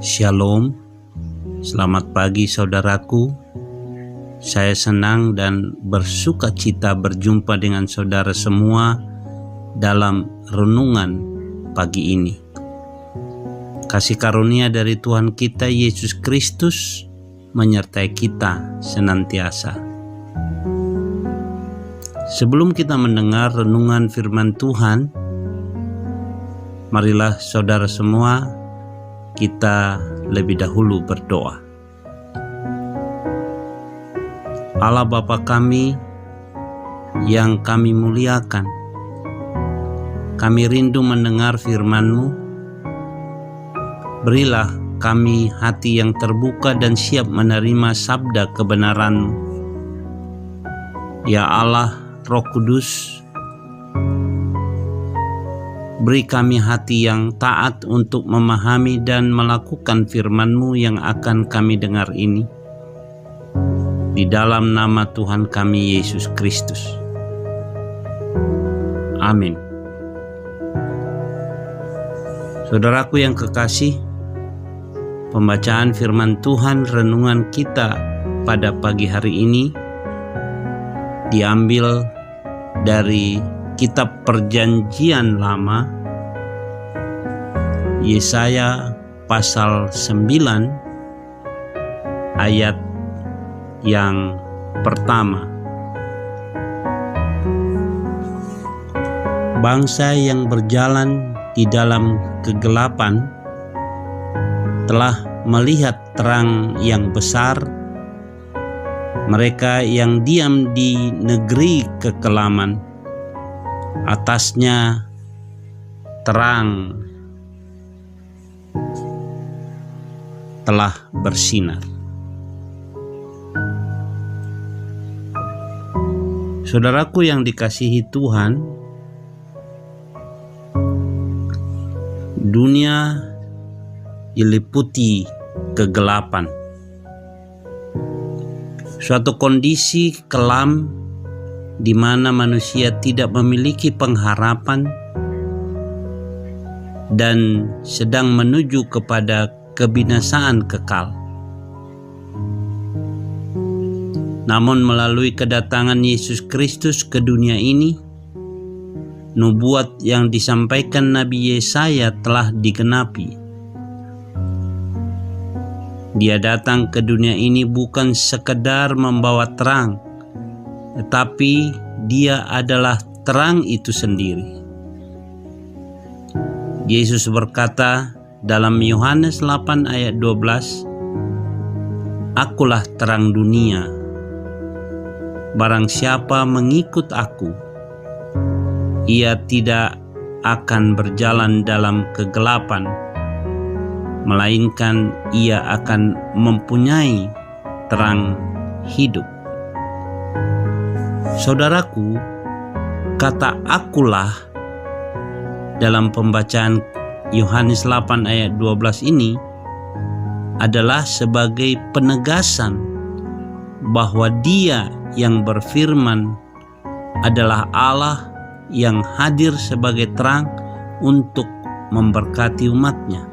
Shalom, selamat pagi saudaraku. Saya senang dan bersuka cita berjumpa dengan saudara semua dalam renungan pagi ini. Kasih karunia dari Tuhan kita Yesus Kristus menyertai kita senantiasa. Sebelum kita mendengar renungan firman Tuhan, marilah saudara semua kita lebih dahulu berdoa. Allah Bapa kami yang kami muliakan, kami rindu mendengar firman-Mu. Berilah kami hati yang terbuka dan siap menerima sabda kebenaran-Mu. Ya Allah, Roh Kudus, beri kami hati yang taat untuk memahami dan melakukan firman-Mu yang akan kami dengar ini. Di dalam nama Tuhan kami Yesus Kristus. Amin. Saudaraku yang kekasih, pembacaan firman Tuhan renungan kita pada pagi hari ini diambil dari Kitab Perjanjian Lama, Yesaya pasal 9 ayat yang pertama. Bangsa yang berjalan di dalam kegelapan telah melihat terang yang besar. Mereka yang diam di negeri kekelaman, atasnya terang telah bersinar. Saudaraku yang dikasihi Tuhan, dunia diliputi kegelapan, suatu kondisi kelam di mana manusia tidak memiliki pengharapan dan sedang menuju kepada kebinasaan kekal. Namun melalui kedatangan Yesus Kristus ke dunia ini, nubuat yang disampaikan Nabi Yesaya telah digenapi. Dia datang ke dunia ini bukan sekedar membawa terang, tetapi Dia adalah terang itu sendiri. Yesus berkata dalam Yohanes 8 ayat 12, "Akulah terang dunia. Barang siapa mengikut Aku, ia tidak akan berjalan dalam kegelapan, melainkan ia akan mempunyai terang hidup." Saudaraku, kata "akulah" dalam pembacaan Yohanes 8 ayat 12 ini adalah sebagai penegasan bahwa Dia yang berfirman adalah Allah yang hadir sebagai terang untuk memberkati umatnya.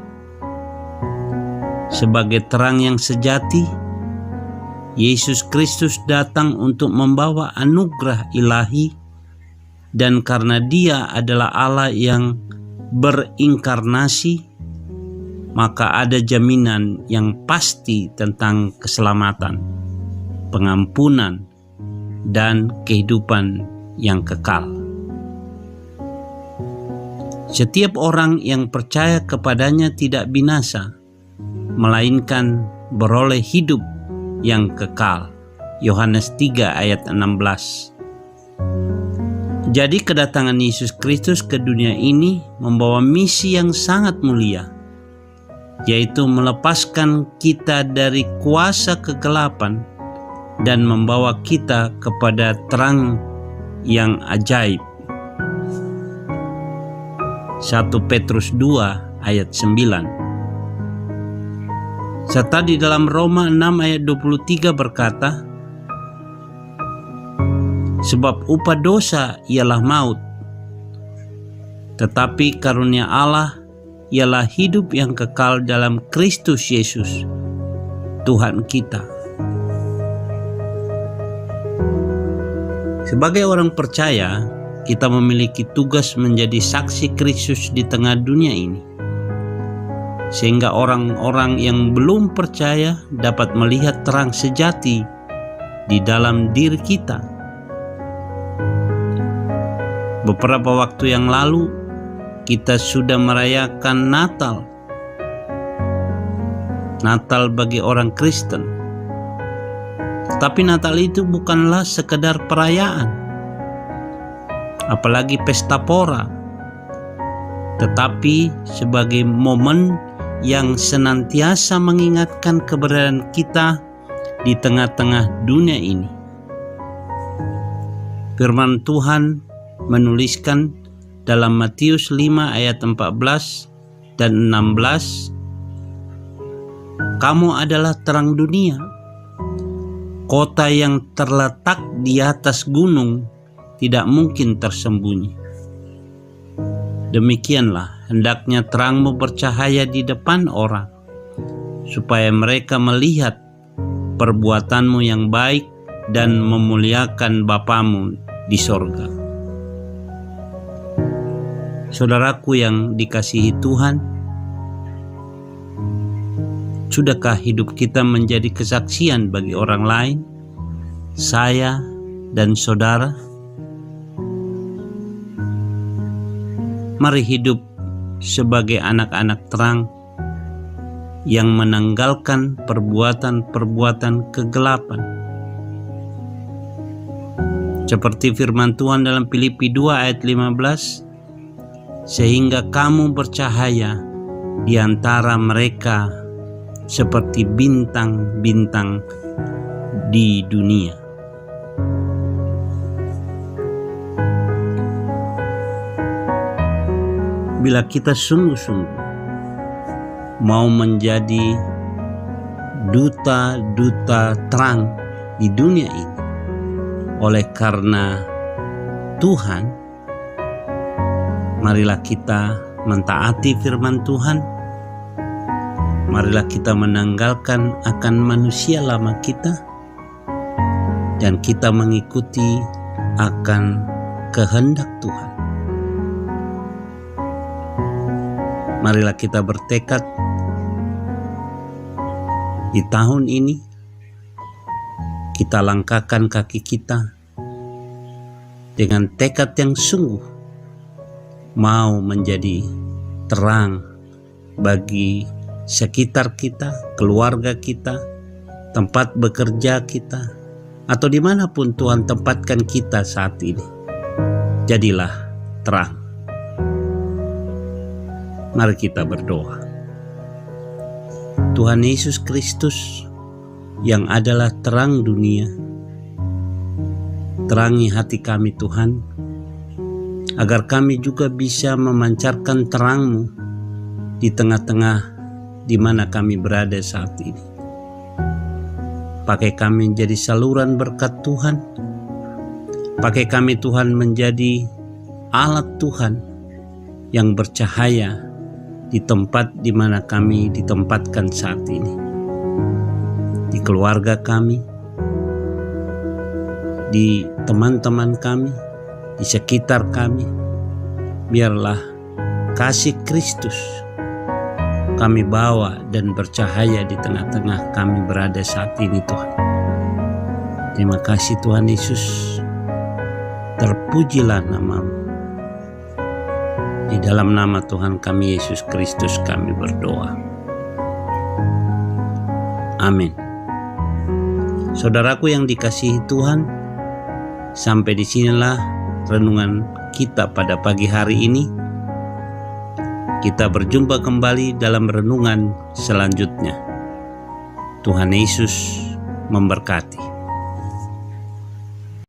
Sebagai terang yang sejati, Yesus Kristus datang untuk membawa anugerah ilahi, dan karena Dia adalah Allah yang berinkarnasi, maka ada jaminan yang pasti tentang keselamatan, pengampunan, dan kehidupan yang kekal. Setiap orang yang percaya kepadanya tidak binasa, melainkan beroleh hidup yang kekal. Yohanes 3 ayat 16. Jadi kedatangan Yesus Kristus ke dunia ini membawa misi yang sangat mulia, yaitu melepaskan kita dari kuasa kegelapan dan membawa kita kepada terang yang ajaib. 1 Petrus 2 ayat 9. Serta di dalam Roma 6 ayat 23 berkata, "Sebab upah dosa ialah maut, tetapi karunia Allah ialah hidup yang kekal dalam Kristus Yesus, Tuhan kita. Sebagai orang percaya, kita memiliki tugas menjadi saksi Kristus di tengah dunia ini, sehingga orang-orang yang belum percaya dapat melihat terang sejati di dalam diri kita. Beberapa waktu yang lalu, kita sudah merayakan Natal. Natal bagi orang Kristen. Tapi Natal itu bukanlah sekedar perayaan, apalagi pesta pora, tetapi sebagai momen yang senantiasa mengingatkan keberadaan kita di tengah-tengah dunia ini. Firman Tuhan menuliskan dalam Matius 5 ayat 14 dan 16, "Kamu adalah terang dunia. Kota yang terletak di atas gunung tidak mungkin tersembunyi. Demikianlah hendaknya terangmu bercahaya di depan orang, supaya mereka melihat perbuatanmu yang baik dan memuliakan Bapamu di sorga." Saudaraku yang dikasihi Tuhan, sudahkah hidup kita menjadi kesaksian bagi orang lain, saya dan saudara? Mari hidup sebagai anak-anak terang yang menanggalkan perbuatan-perbuatan kegelapan. Seperti firman Tuhan dalam Filipi 2 ayat 15, "Sehingga kamu bercahaya di antara mereka seperti bintang-bintang di dunia." Bila kita sungguh-sungguh mau menjadi duta-duta terang di dunia ini oleh karena Tuhan, marilah kita mentaati firman Tuhan. Marilah kita menanggalkan akan manusia lama kita dan kita mengikuti akan kehendak Tuhan. Marilah kita bertekad di tahun ini kita langkahkan kaki kita dengan tekad yang sungguh mau menjadi terang bagi sekitar kita, keluarga kita, tempat bekerja kita, atau dimanapun Tuhan tempatkan kita saat ini. Jadilah terang. Mari kita berdoa. Tuhan Yesus Kristus yang adalah terang dunia, terangi hati kami Tuhan, agar kami juga bisa memancarkan terang-Mu di tengah-tengah di mana kami berada saat ini. Pakai kami menjadi saluran berkat Tuhan. Pakai kami Tuhan menjadi alat Tuhan yang bercahaya di tempat di mana kami ditempatkan saat ini. Di keluarga kami, di teman-teman kami, di sekitar kami. Biarlah kasih Kristus kami bawa dan bercahaya di tengah-tengah kami berada saat ini Tuhan. Terima kasih Tuhan Yesus. Terpujilah nama-Mu. Di dalam nama Tuhan kami Yesus Kristus kami berdoa. Amin. Saudaraku yang dikasihi Tuhan, sampai disinilah renungan kita pada pagi hari ini. Kita berjumpa kembali dalam renungan selanjutnya. Tuhan Yesus memberkati.